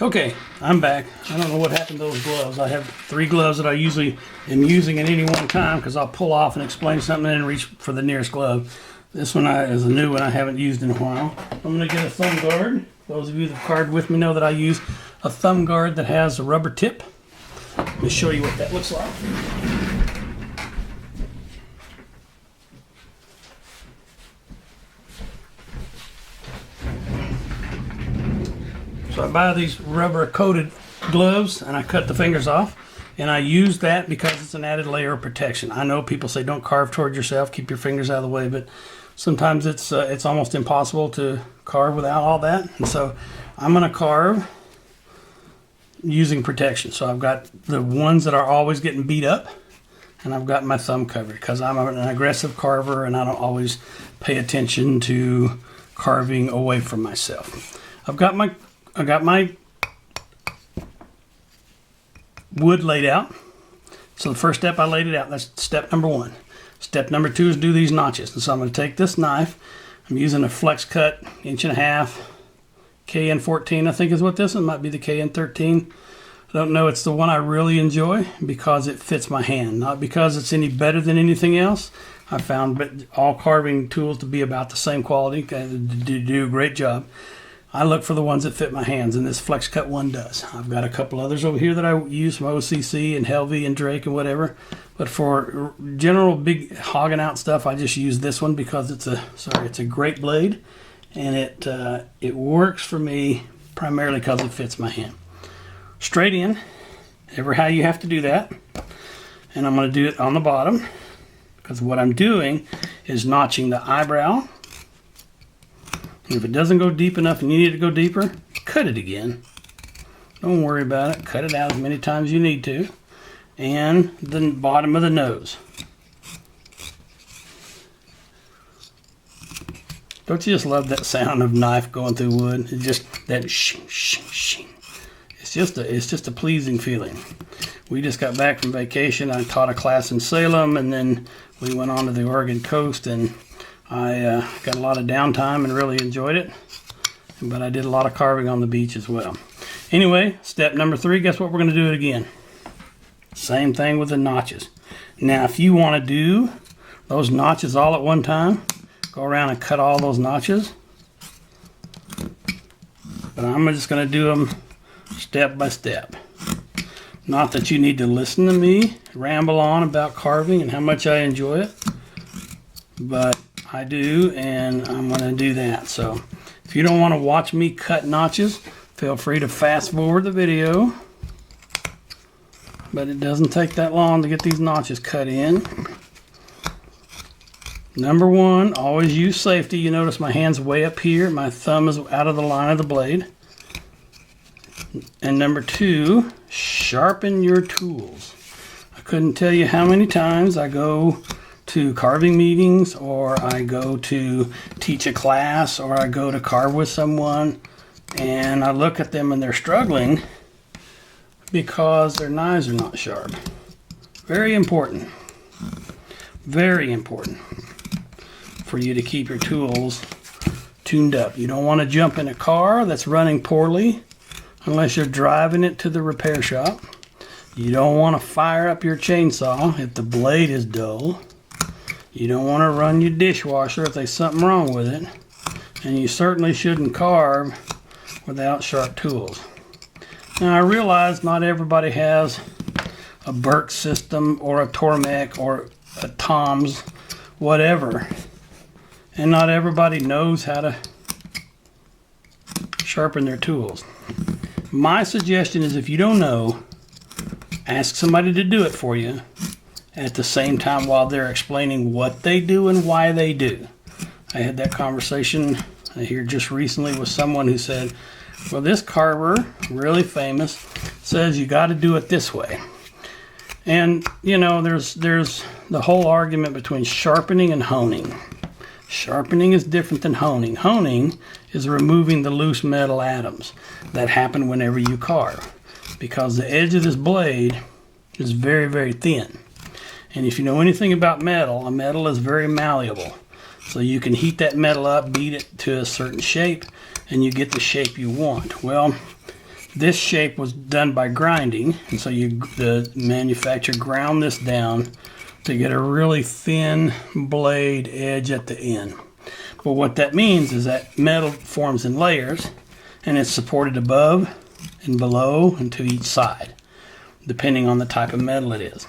Okay, I'm back. I don't know what happened to those gloves. I have 3 gloves that I usually am using at any one time because I'll pull off and explain something and reach for the nearest glove. This one is a new one I haven't used in a while. I'm going to get a thumb guard. Those of you that have carved with me know that I use a thumb guard that has a rubber tip. Let me show you what that looks like. So I buy these rubber coated gloves and I cut the fingers off, and I use that because it's an added layer of protection. I know people say don't carve toward yourself, keep your fingers out of the way, but sometimes it's almost impossible to carve without all that. And so I'm going to carve using protection. So I've got the ones that are always getting beat up, and I've got my thumb covered because I'm an aggressive carver and I don't always pay attention to carving away from myself. I got my wood laid out. So the first step, I laid it out. That's step number 1. Step number 2 is do these notches. And so I'm going to take this knife. I'm using a flex cut 1.5 KN14, I think is what this one might be, the KN13. I don't know. It's the one I really enjoy because it fits my hand, not because it's any better than anything else. I found all carving tools to be about the same quality. They do a great job. I look for the ones that fit my hands, and this flex cut one does. I've got a couple others over here that I use from OCC and Helvey and Drake and whatever. But for general big hogging out stuff, I just use this one because it's a great blade, and it works for me primarily because it fits my hand. Straight in, ever how you have to do that, and I'm going to do it on the bottom because what I'm doing is notching the eyebrow. And if it doesn't go deep enough and you need it to go deeper, cut it again. Don't worry about it. Cut it out as many times as you need to. And the bottom of the nose. Don't you just love that sound of knife going through wood? It's just that shing, shing, shing. It's just a pleasing feeling. We just got back from vacation. I taught a class in Salem, and then we went on to the Oregon coast, and I got a lot of downtime and really enjoyed it, but I did a lot of carving on the beach as well. Anyway, step number 3, guess what? We're going to do it again. Same thing with the notches. Now, if you want to do those notches all at one time, go around and cut all those notches. But I'm just going to do them step by step. Not that you need to listen to me ramble on about carving and how much I enjoy it, but I do, and I'm going to do that. So if you don't want to watch me cut notches, feel free to fast forward the video. But it doesn't take that long to get these notches cut in. Number 1, always use safety. You notice my hand's way up here. My thumb is out of the line of the blade. And number 2, sharpen your tools. I couldn't tell you how many times I go to carving meetings, or I go to teach a class, or I go to carve with someone, and I look at them and they're struggling because their knives are not sharp. Very important for you to keep your tools tuned up. You don't want to jump in a car that's running poorly unless you're driving it to the repair shop. You don't want to fire up your chainsaw if the blade is dull. You don't want to run your dishwasher if there's something wrong with it. And you certainly shouldn't carve without sharp tools. Now, I realize not everybody has a Burke system or a Tormek or a Tom's, whatever. And not everybody knows how to sharpen their tools. My suggestion is, if you don't know, ask somebody to do it for you at the same time while they're explaining what they do and why they do. I had that conversation here just recently with someone who said, well, this carver, really famous, says you got to do it this way. And, you know, there's the whole argument between sharpening and honing. Sharpening is different than honing. Honing is removing the loose metal atoms that happen whenever you carve, because the edge of this blade is very, very thin. And if you know anything about metal, a metal is very malleable. So you can heat that metal up, beat it to a certain shape, and you get the shape you want. Well, This shape was done by grinding, and so the manufacturer ground this down to get a really thin blade edge at the end. But what that means is that metal forms in layers, and it's supported above and below and to each side, depending on the type of metal it is.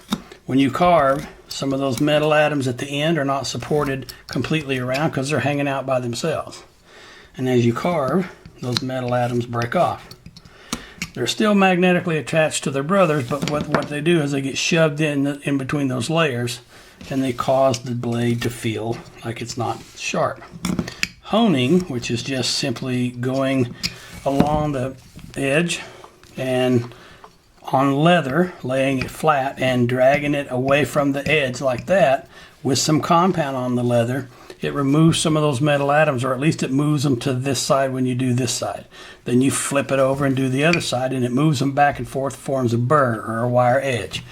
When you carve, some of those metal atoms at the end are not supported completely around because they're hanging out by themselves. And as you carve, those metal atoms break off. They're still magnetically attached to their brothers, but what they do is they get shoved in between those layers, and they cause the blade to feel like it's not sharp. Honing, which is just simply going along the edge and on leather, laying it flat and dragging it away from the edge like that with some compound on the leather, it removes some of those metal atoms, or at least it moves them to this side when you do this side. Then you flip it over and do the other side, and it moves them back and forth, forms a burr or a wire edge.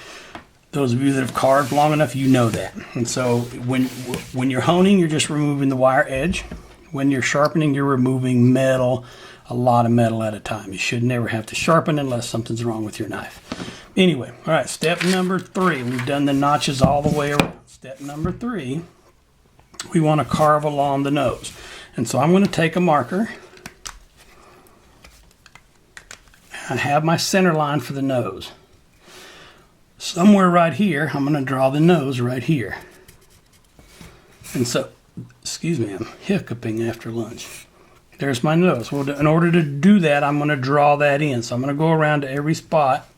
Those of you that have carved long enough, you know that. And so when you're honing, you're just removing the wire edge. When you're sharpening, you're removing metal, a lot of metal at a time. You should never have to sharpen unless something's wrong with your knife. Anyway, all right, step number 3. We've done the notches all the way around. Step number 3. We want to carve along the nose. And so I'm going to take a marker. I have my center line for the nose. Somewhere right here, I'm going to draw the nose right here. And so, excuse me, I'm hiccuping after lunch. There's my nose. Well, in order to do that, I'm going to draw that in. So I'm going to go around to every spot,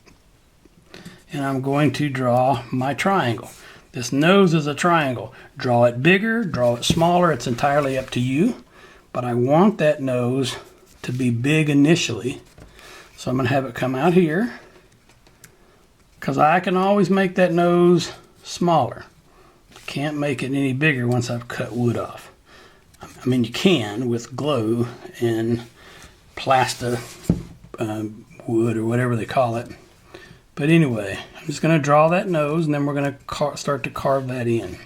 and I'm going to draw my triangle. This nose is a triangle. Draw it bigger, draw it smaller, it's entirely up to you. But I want that nose to be big initially. So I'm going to have it come out here, because I can always make that nose smaller. Can't make it any bigger once I've cut wood off. I mean, you can with glue and plasta wood or whatever they call it. But anyway, I'm just going to draw that nose, and then we're going to start to carve that in.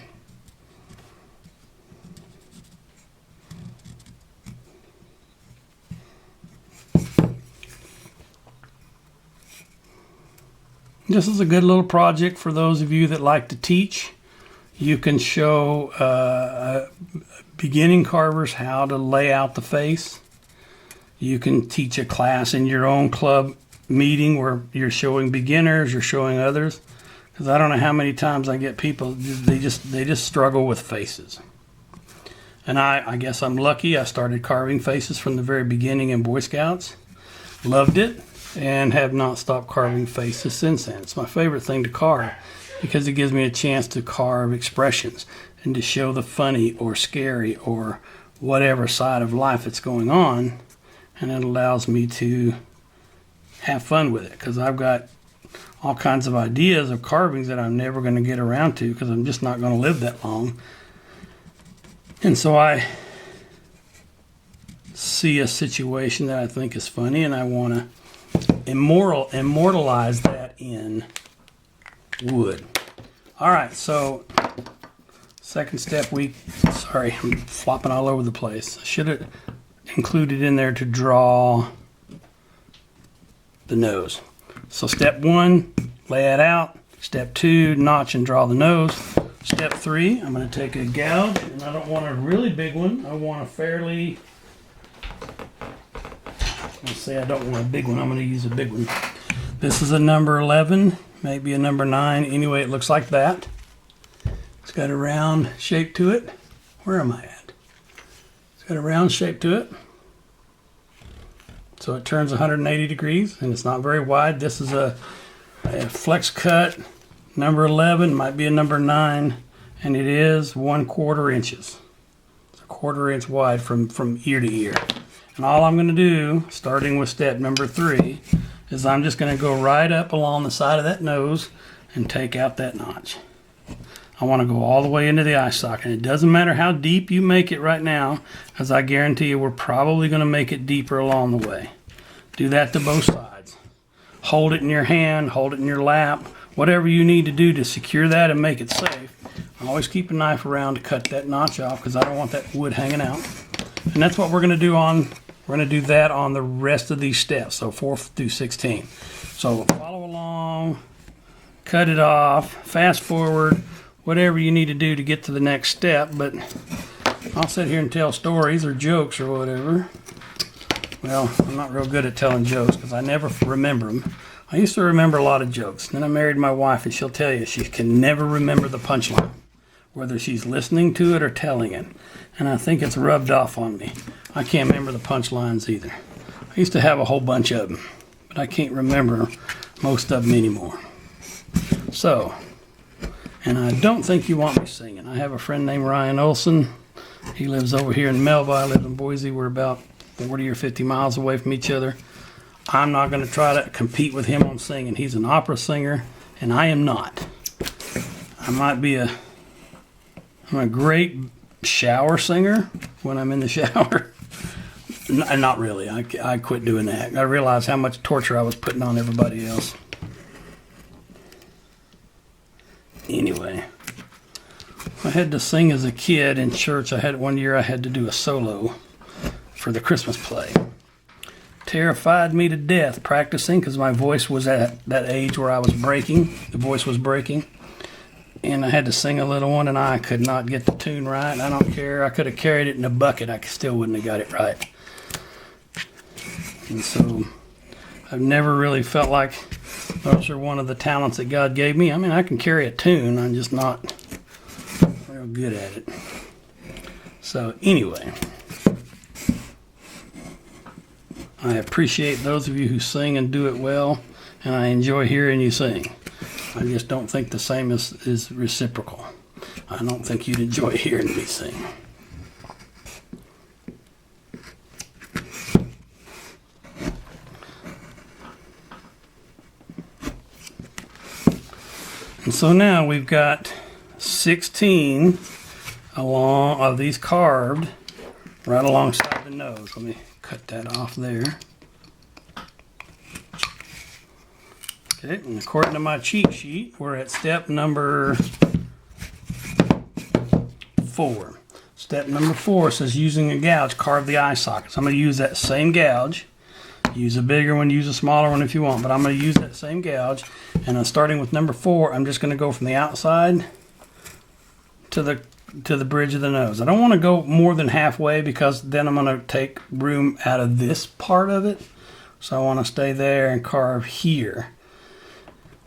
This is a good little project for those of you that like to teach. You can show beginning carvers how to lay out the face. You can teach a class in your own club meeting where you're showing beginners, you're showing others. Because I don't know how many times I get people, they just struggle with faces. And I guess I'm lucky. I started carving faces from the very beginning in Boy Scouts. Loved it, and have not stopped carving faces since then. It's my favorite thing to carve because it gives me a chance to carve expressions and to show the funny or scary or whatever side of life that's going on. And it allows me to have fun with it, because I've got all kinds of ideas of carvings that I'm never going to get around to because I'm just not going to live that long. And so I see a situation that I think is funny, and I want to immortalize that in wood. All right, so second step, sorry, I'm flopping all over the place. I should have included in there to draw the nose. So step 1, lay it out. Step 2, notch and draw the nose. Step 3, I'm going to take a gouge, and I don't want a really big one. I want a fairly, let's say I don't want a big one. I'm going to use a big one. This is a number 11, maybe a number 9. Anyway, it looks like that. It's got a round shape to it. Where am I at? It's got a round shape to it. So it turns 180 degrees, and it's not very wide. This is a flex cut, number 11, might be a number 9, and it is 1/4 inches. It's 1/4 inch wide from ear to ear. And all I'm going to do, starting with step number 3, is I'm just going to go right up along the side of that nose and take out that notch. I want to go all the way into the eye socket. And it doesn't matter how deep you make it right now, because I guarantee you we're probably going to make it deeper along the way. Do that to both sides. Hold it in your hand, hold it in your lap, whatever you need to do to secure that and make it safe. Always keep a knife around to cut that notch off, because I don't want that wood hanging out. And that's what we're going to do on We're going to do that on the rest of these steps, so 4 through 16. So follow along, cut it off, fast forward, whatever you need to do to get to the next step. But I'll sit here and tell stories or jokes or whatever. Well, I'm not real good at telling jokes because I never remember them. I used to remember a lot of jokes. Then I married my wife, and she'll tell you she can never remember the punchline, whether she's listening to it or telling it. And I think it's rubbed off on me. I can't remember the punchlines either. I used to have a whole bunch of them, but I can't remember most of them anymore. So, and I don't think you want me singing. I have a friend named Ryan Olson. He lives over here in Melba. I live in Boise. We're about 40 or 50 miles away from each other. I'm not going to try to compete with him on singing. He's an opera singer, and I am not. I'm a great shower singer when I'm in the shower. Not really. I quit doing that. I realized how much torture I was putting on everybody else. Anyway, I had to sing as a kid in church. One year I had to do a solo for the Christmas play. Terrified me to death practicing because my voice was at that age where I was breaking. The voice was breaking. And I had to sing a little one, and I could not get the tune right. I don't care. I could have carried it in a bucket. I still wouldn't have got it right. And so I've never really felt like those are one of the talents that God gave me. I mean, I can carry a tune. I'm just not real good at it. So anyway, I appreciate those of you who sing and do it well, and I enjoy hearing you sing. I just don't think the same is reciprocal. I don't think you'd enjoy hearing me sing. And so now we've got 16 of these carved right alongside the nose. Let me cut that off there. Okay, and according to my cheat sheet, we're at step number 4. Step number 4 says using a gouge, carve the eye sockets. I'm going to use that same gouge. Use a bigger one, use a smaller one if you want, but I'm going to use that same gouge. And I'm starting with number 4, I'm just going to go from the outside to the bridge of the nose. I don't want to go more than halfway because then I'm going to take room out of this part of it. So I want to stay there and carve here.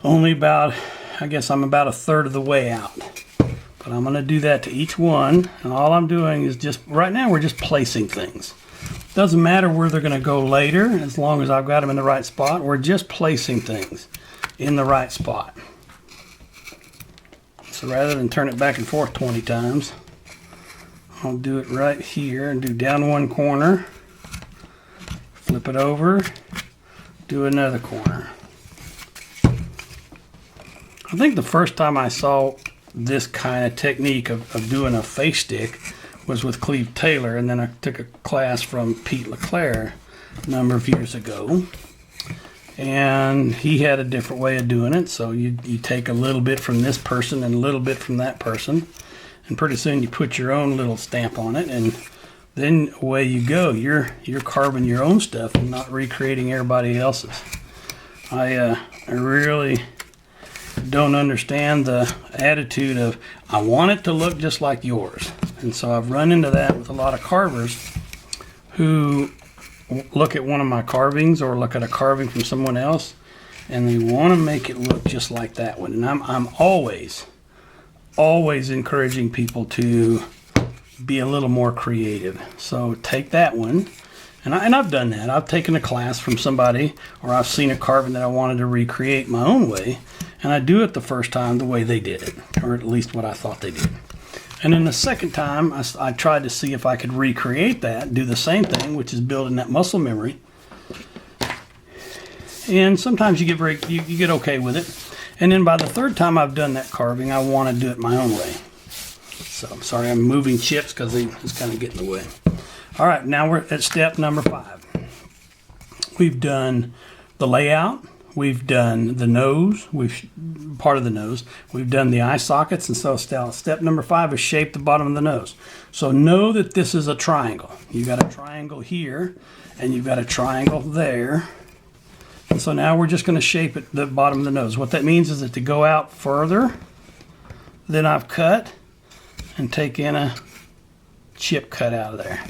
Only about, I guess I'm about 1/3 of the way out. But I'm going to do that to each one. And all I'm doing is just, right now we're just placing things. Doesn't matter where they're going to go later as long as I've got them in the right spot. We're just placing things in the right spot. So rather than turn it back and forth 20 times, I'll do it right here and do down one corner, flip it over, do another corner. I think the first time I saw this kind of technique of doing a face stick was with Cleve Taylor, and then I took a class from Pete LeClaire a number of years ago. And he had a different way of doing it. So you take a little bit from this person and a little bit from that person, and pretty soon you put your own little stamp on it, and then away you go. You're carving your own stuff and not recreating everybody else's. I really don't understand the attitude of I want it to look just like yours. And so I've run into that with a lot of carvers who look at one of my carvings or look at a carving from someone else, and they want to make it look just like that one. And I'm always encouraging people to be a little more creative. So take that one, and I've done that. I've taken a class from somebody, or I've seen a carving that I wanted to recreate my own way, and I do it the first time the way they did it, or at least what I thought they did. And then the second time, I tried to see if I could recreate that, do the same thing, which is building that muscle memory. And sometimes you get okay with it. And then by the third time I've done that carving, I want to do it my own way. So I'm sorry, I'm moving chips because it's kind of getting in the way. All right, now we're at step number 5. We've done the layout. we've done the nose, part of the nose, we've done the eye sockets, and so step number 5 is shape the bottom of the nose. So know that this is a triangle. You got a triangle here, and you've got a triangle there. And so now we're just going to shape it, the bottom of the nose. What that means is that to go out further than I've cut, and take in a chip cut out of there,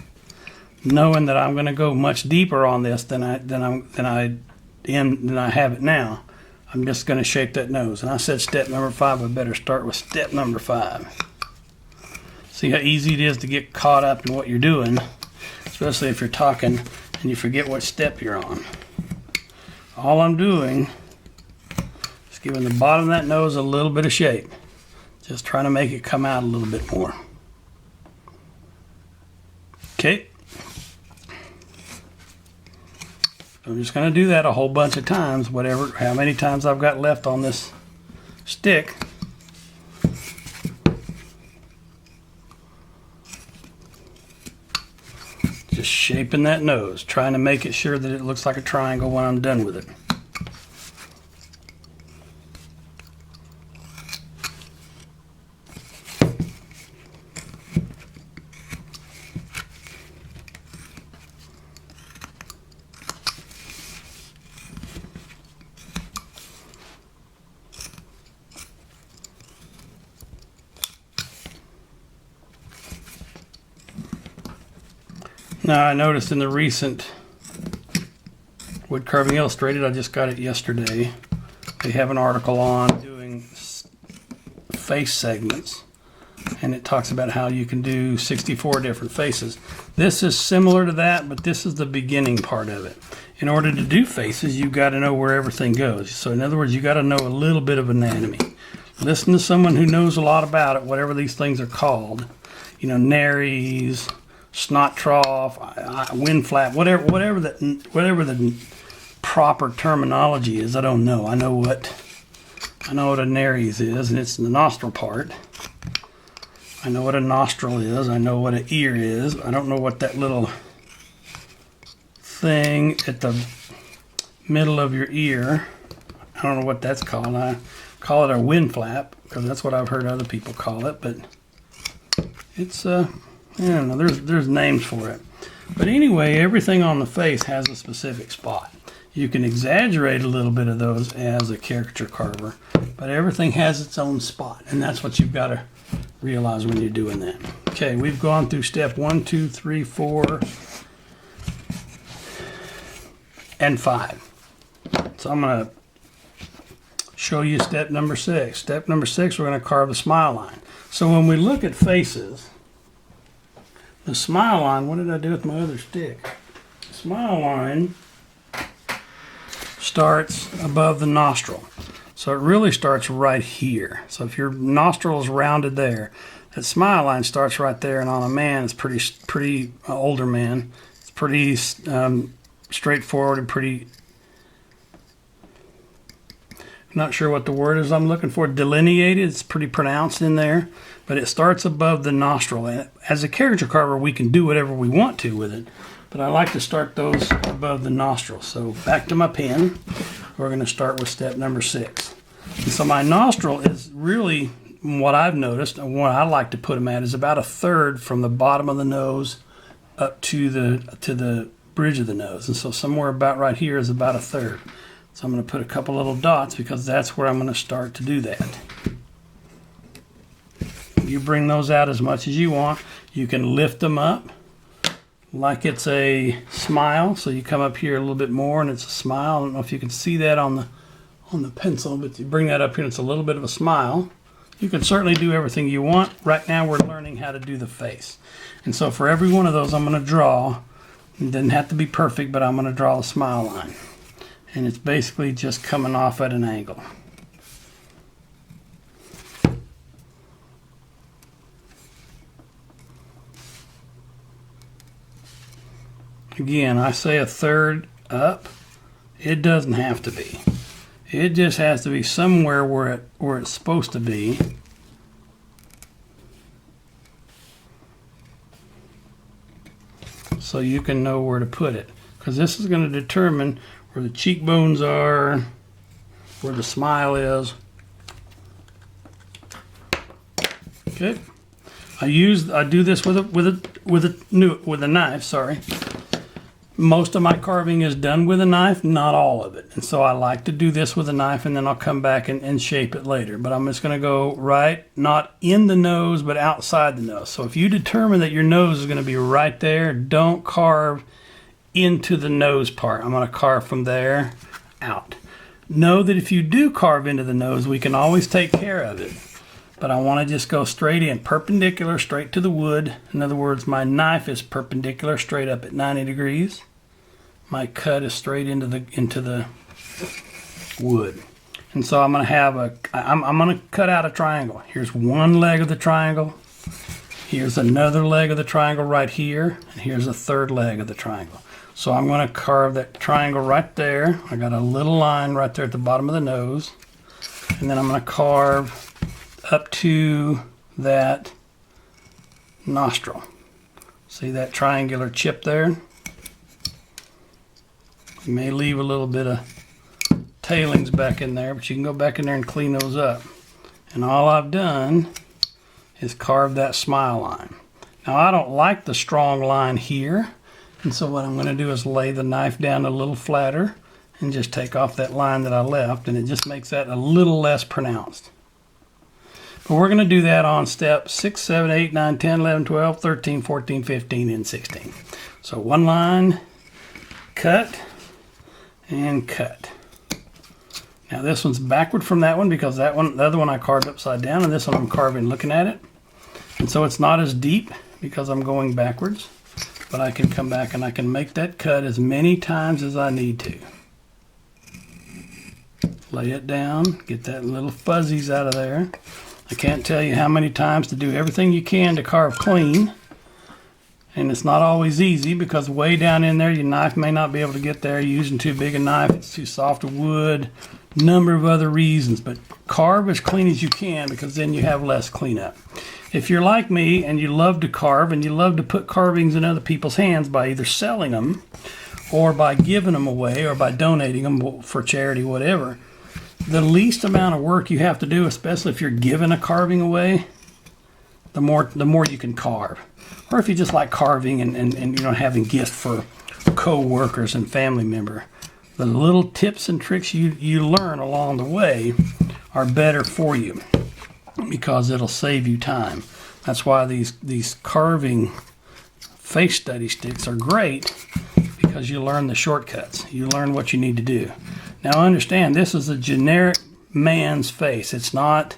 knowing that I'm going to go much deeper on this than I have it now. I'm just going to shape that nose. And I said step number 5. I better start with step number 5. See how easy it is to get caught up in what you're doing, especially if you're talking and you forget what step you're on. All I'm doing is giving the bottom of that nose a little bit of shape. Just trying to make it come out a little bit more. Okay. I'm just going to do that a whole bunch of times, how many times I've got left on this stick. Just shaping that nose, trying to make it sure that it looks like a triangle when I'm done with it. Now I noticed in the recent Wood Carving Illustrated, I just got it yesterday, they have an article on doing face segments, and it talks about how you can do 64 different faces. This is similar to that, but this is the beginning part of it. In order to do faces, you've got to know where everything goes. So in other words, you got to know a little bit of anatomy. Listen to someone who knows a lot about it, whatever these things are called. You know, nares, snot trough, wind flap, whatever the proper terminology is. I don't know. I know what a nares is, and it's the nostril part. I know what a nostril is. I know what an ear is. I don't know what that little thing at the middle of your ear, I don't know what that's called. I call it a wind flap because that's what I've heard other people call it, but it's I don't know, there's names for it. But anyway, everything on the face has a specific spot. You can exaggerate a little bit of those as a caricature carver, but everything has its own spot, and that's what you've got to realize when you're doing that. Okay, we've gone through step 1, 2, 3, 4, and 5. So I'm going to show you step number 6. Step number 6, we're going to carve a smile line. So when we look at faces, the smile line, what did I do with my other stick? The smile line starts above the nostril. So it really starts right here. So if your nostril is rounded there, that smile line starts right there, and on a man, it's pretty older man, it's pretty straightforward and pretty, I'm not sure what the word is I'm looking for, delineated. It's pretty pronounced in there, but it starts above the nostril. And as a caricature carver, we can do whatever we want to with it, but I like to start those above the nostril. So back to my pen, we're going to start with step number 6. And so my nostril is really, what I've noticed and what I like to put them at is about 1/3 from the bottom of the nose up to the bridge of the nose. And so somewhere about right here is about 1/3. So I'm going to put a couple little dots because that's where I'm going to start to do that. You bring those out as much as you want. You can lift them up like it's a smile. So you come up here a little bit more and it's a smile. I don't know if you can see that on the pencil, but you bring that up here and it's a little bit of a smile. You can certainly do everything you want. Right now we're learning how to do the face. And so for every one of those I'm going to draw, it doesn't have to be perfect, but I'm going to draw a smile line. And it's basically just coming off at an angle. Again, I say 1/3 up. It doesn't have to be. It just has to be somewhere where it's supposed to be. So you can know where to put it. Because this is going to determine where the cheekbones are, where the smile is. Okay. I do this with a knife, sorry. Most of my carving is done with a knife, not all of it. And so I like to do this with a knife, and then I'll come back and shape it later. But I'm just going to go right, not in the nose, but outside the nose. So if you determine that your nose is going to be right there, don't carve into the nose part. I'm going to carve from there out. Know that if you do carve into the nose, we can always take care of it. But I want to just go straight in, perpendicular, straight to the wood. In other words, my knife is perpendicular, straight up at 90 degrees. My cut is straight into the wood. And so I'm going to have I'm going to cut out a triangle. Here's one leg of the triangle. Here's another leg of the triangle right here. And here's a third leg of the triangle. So I'm going to carve that triangle right there. I got a little line right there at the bottom of the nose. And then I'm going to carve up to that nostril. See that triangular chip there? You may leave a little bit of tailings back in there, but you can go back in there and clean those up. And all I've done is carve that smile line. Now I don't like the strong line here, and so what I'm going to do is lay the knife down a little flatter and just take off that line that I left, and it just makes that a little less pronounced. But we're going to do that on steps 6, 7, 8, 9, 10, 11, 12, 13, 14, 15, and 16. So one line, cut, and cut. Now this one's backward from that one because the other one I carved upside down, and this one I'm carving looking at it. And so it's not as deep because I'm going backwards. But I can come back and I can make that cut as many times as I need to. Lay it down, get that little fuzzies out of there. I can't tell you how many times to do everything you can to carve clean. And it's not always easy because way down in there your knife may not be able to get there. You're using too big a knife, it's too soft a wood, number of other reasons. But carve as clean as you can because then you have less cleanup. If you're like me and you love to carve and you love to put carvings in other people's hands by either selling them or by giving them away or by donating them for charity, whatever, the least amount of work you have to do, especially if you're giving a carving away, the more you can carve. Or if you just like carving and having gifts for co-workers and family member, the little tips and tricks you learn along the way are better for you because it'll save you time. That's why these carving face study sticks are great, because you learn the shortcuts. You learn what you need to do. Now understand, this is a generic man's face. It's not,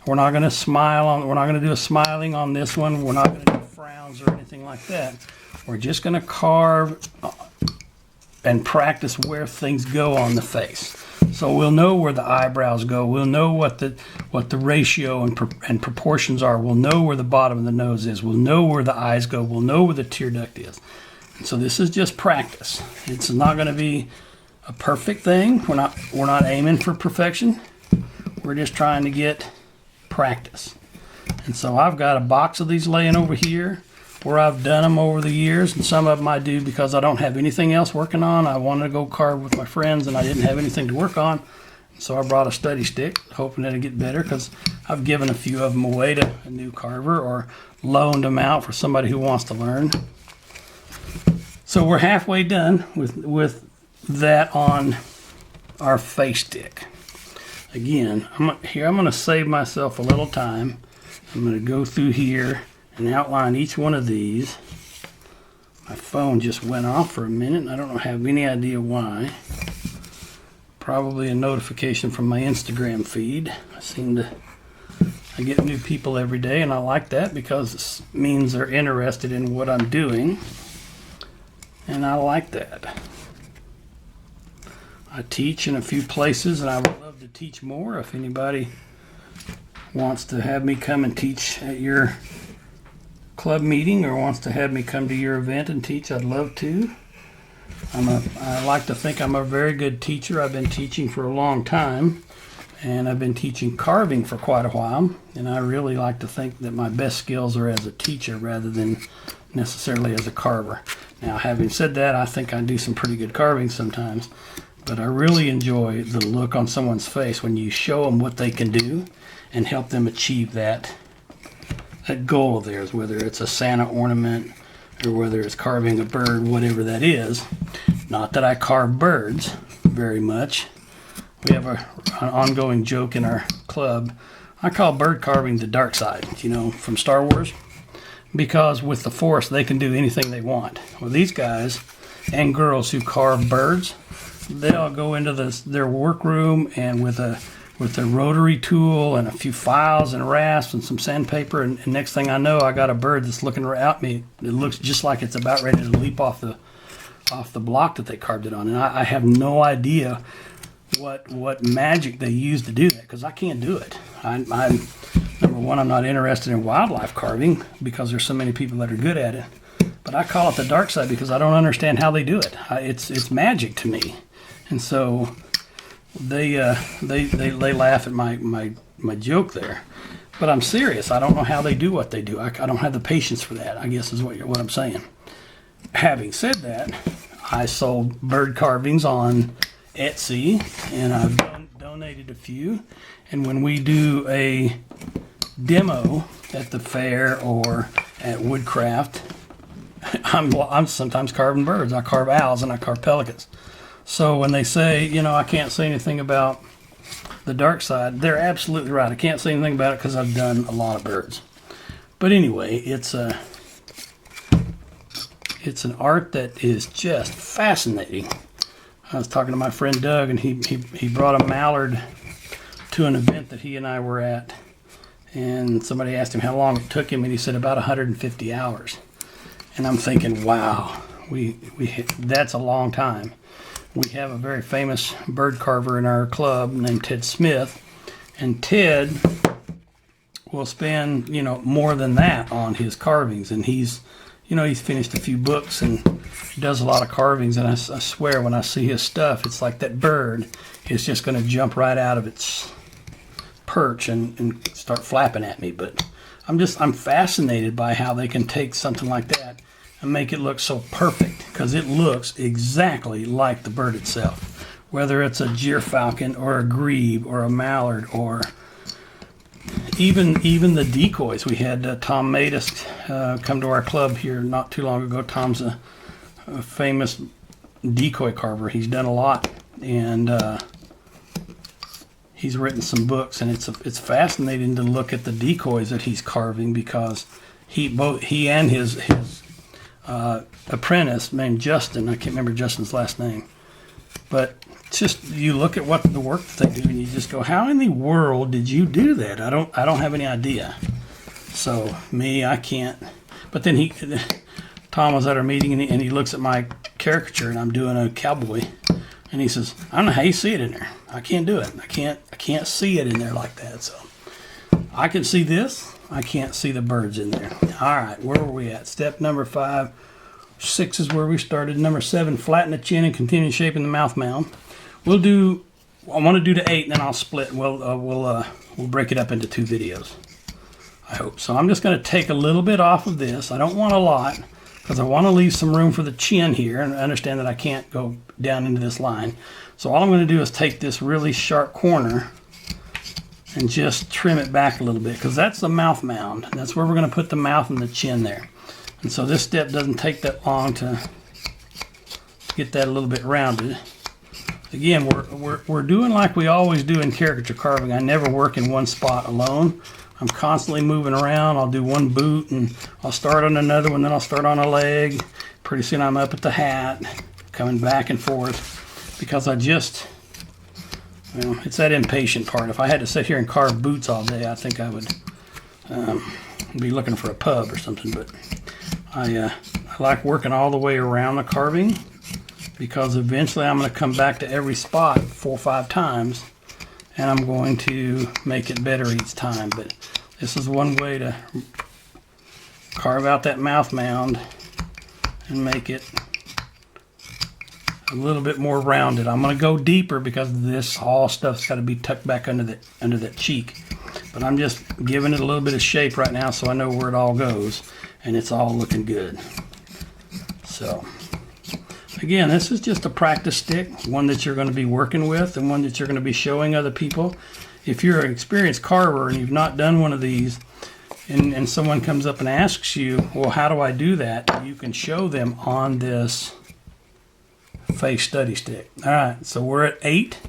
we're not going to smile on, we're not going to do a smiling on this one. We're not going to do frowns or anything like that. We're just going to carve and practice where things go on the face. So we'll know where the eyebrows go. We'll know what the ratio and proportions are. We'll know where the bottom of the nose is. We'll know where the eyes go. We'll know where the tear duct is. And so this is just practice. It's not going to be a perfect thing. We're not aiming for perfection. We're just trying to get practice. And so I've got a box of these laying over here where I've done them over the years, and some of them I do because I don't have anything else working on. I wanted to go carve with my friends and I didn't have anything to work on. So I brought a study stick, hoping that it'd get better, because I've given a few of them away to a new carver or loaned them out for somebody who wants to learn. So we're halfway done with that on our face stick. Again, I'm going to save myself a little time. I'm going to go through here and outline each one of these. My phone just went off for a minute and I don't have any idea why. Probably a notification from my Instagram feed. I get new people every day, and I like that because it means they're interested in what I'm doing, and I like that. I teach in a few places and I would love to teach more. If anybody wants to have me come and teach at your club meeting or wants to have me come to your event and teach, I'd love to. I like to think I'm a very good teacher. I've been teaching for a long time, and I've been teaching carving for quite a while, and I really like to think that my best skills are as a teacher rather than necessarily as a carver. Now, having said that, I think I do some pretty good carving sometimes, But I really enjoy the look on someone's face when you show them what they can do and help them achieve that goal of theirs, whether it's a Santa ornament or whether it's carving a bird, whatever that is. Not that I carve birds very much. We have an ongoing joke in our club. I call bird carving the dark side, you know, from Star Wars, because with the Force they can do anything they want. Well, these guys and girls who carve birds, they'll go into their workroom and with a rotary tool and a few files and rasps and some sandpaper, and next thing I know, I got a bird that's looking right at me. It looks just like it's about ready to leap off the block that they carved it on, and I have no idea what magic they use to do that, because I can't do it. I'm number one, I'm not interested in wildlife carving because there's so many people that are good at it. But I call it the dark side because I don't understand how they do it. It's magic to me, and so they laugh at my joke there. But I'm serious. I don't know how they do what they do. I don't have the patience for that, I guess is what I'm saying. Having said that, I sold bird carvings on Etsy, and I've donated a few. And when we do a demo at the fair or at Woodcraft, I'm sometimes carving birds. I carve owls and I carve pelicans. So when they say, you know, I can't say anything about the dark side, they're absolutely right. I can't say anything about it because I've done a lot of birds. But anyway, it's an art that is just fascinating. I was talking to my friend Doug, and he brought a mallard to an event that he and I were at, and somebody asked him how long it took him, and he said about 150 hours. And I'm thinking, wow, that's a long time. We have a very famous bird carver in our club named Ted Smith, and Ted will spend, you know, more than that on his carvings, and he's finished a few books and does a lot of carvings, and I swear when I see his stuff, it's like that bird is just going to jump right out of its perch and start flapping at me. But I'm fascinated by how they can take something like that and make it look so perfect, because it looks exactly like the bird itself, whether it's a gyrfalcon or a grebe or a mallard or even the decoys. We had Tom Matus come to our club here not too long ago. Tom's a famous decoy carver. He's done a lot, and he's written some books, and it's fascinating to look at the decoys that he's carving, because he and his apprentice named Justin, I can't remember Justin's last name, but just you look at what the work that they do, and you just go, how in the world did you do that? I don't have any idea. So I can't. But then Tom was at our meeting, and he looks at my caricature, and I'm doing a cowboy, and he says, I don't know how you see it in there. I can't do it. I can't see it in there like that. So I can see this. I can't see the birds in there. All right, where were we at? Step number 5. 6 is where we started. Number 7, flatten the chin and continue shaping the mouth mound. I want to do to 8, and then I'll split. We'll break it up into 2 videos, I hope. So I'm just going to take a little bit off of this. I don't want a lot, because I want to leave some room for the chin here, and I understand that I can't go down into this line. So all I'm going to do is take this really sharp corner and just trim it back a little bit, because that's the mouth mound. That's where we're going to put the mouth and the chin there. And so this step doesn't take that long to get that a little bit rounded. Again, we're doing like we always do in caricature carving. I never work in one spot alone. I'm constantly moving around. I'll do one boot, and I'll start on another one, then I'll start on a leg. Pretty soon I'm up at the hat, coming back and forth, because it's that impatient part. If I had to sit here and carve boots all day, I think I would be looking for a pub or something. But I like working all the way around the carving, because eventually I'm going to come back to every spot 4 or 5 times, and I'm going to make it better each time. But this is one way to carve out that mouth mound and make it a little bit more rounded. I'm going to go deeper because this all stuff's got to be tucked back under that cheek. But I'm just giving it a little bit of shape right now so I know where it all goes, and it's all looking good. So Again, this is just a practice stick, one that you're going to be working with and one that you're going to be showing other people. If you're an experienced carver and you've not done one of these, and someone comes up and asks you, well, how do I do that? You can show them on this face study stick. All right, so we're at 8.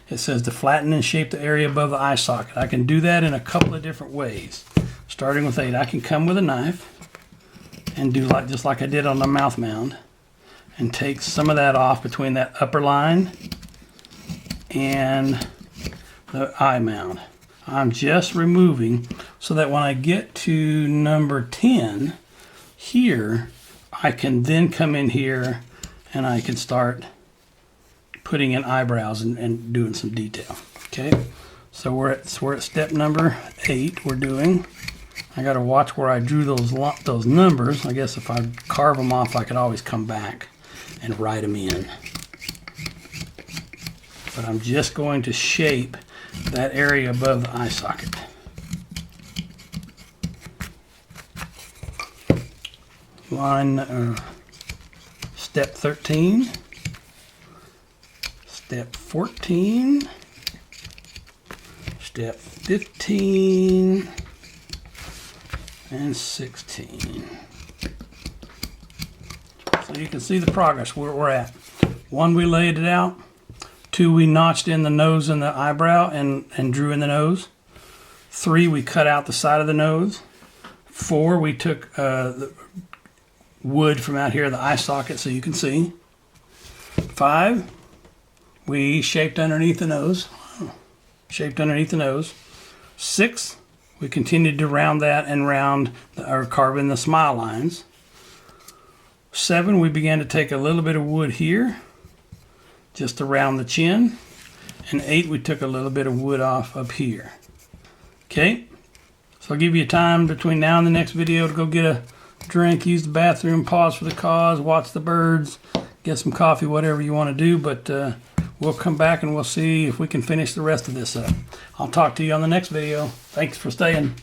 It says to flatten and shape the area above the eye socket. I can do that in a couple of different ways. Starting with 8, I can come with a knife and do just like I did on the mouth mound and take some of that off between that upper line and the eye mound. I'm just removing so that when I get to number 10 here, I can then come in here and I can start putting in eyebrows and doing some detail. Okay, so we're at step number 8. We're doing. I got to watch where I drew those numbers. I guess if I carve them off, I could always come back and write them in. But I'm just going to shape that area above the eye socket. Step 13, step 14, step 15, and 16. So you can see the progress where we're at. 1, we laid it out. 2, we notched in the nose and the eyebrow and drew in the nose. 3, we cut out the side of the nose. 4, we took the wood from out here, the eye socket, so you can see. 5, we shaped underneath the nose. 6, we continued to round that and carve in the smile lines. 7, we began to take a little bit of wood here, just around the chin. And 8, we took a little bit of wood off up here. Okay, so I'll give you time between now and the next video to go get a drink, use the bathroom, pause for the cause, watch the birds, get some coffee, whatever you want to do. But we'll come back and we'll see if we can finish the rest of this up. I'll talk to you on the next video. Thanks for staying.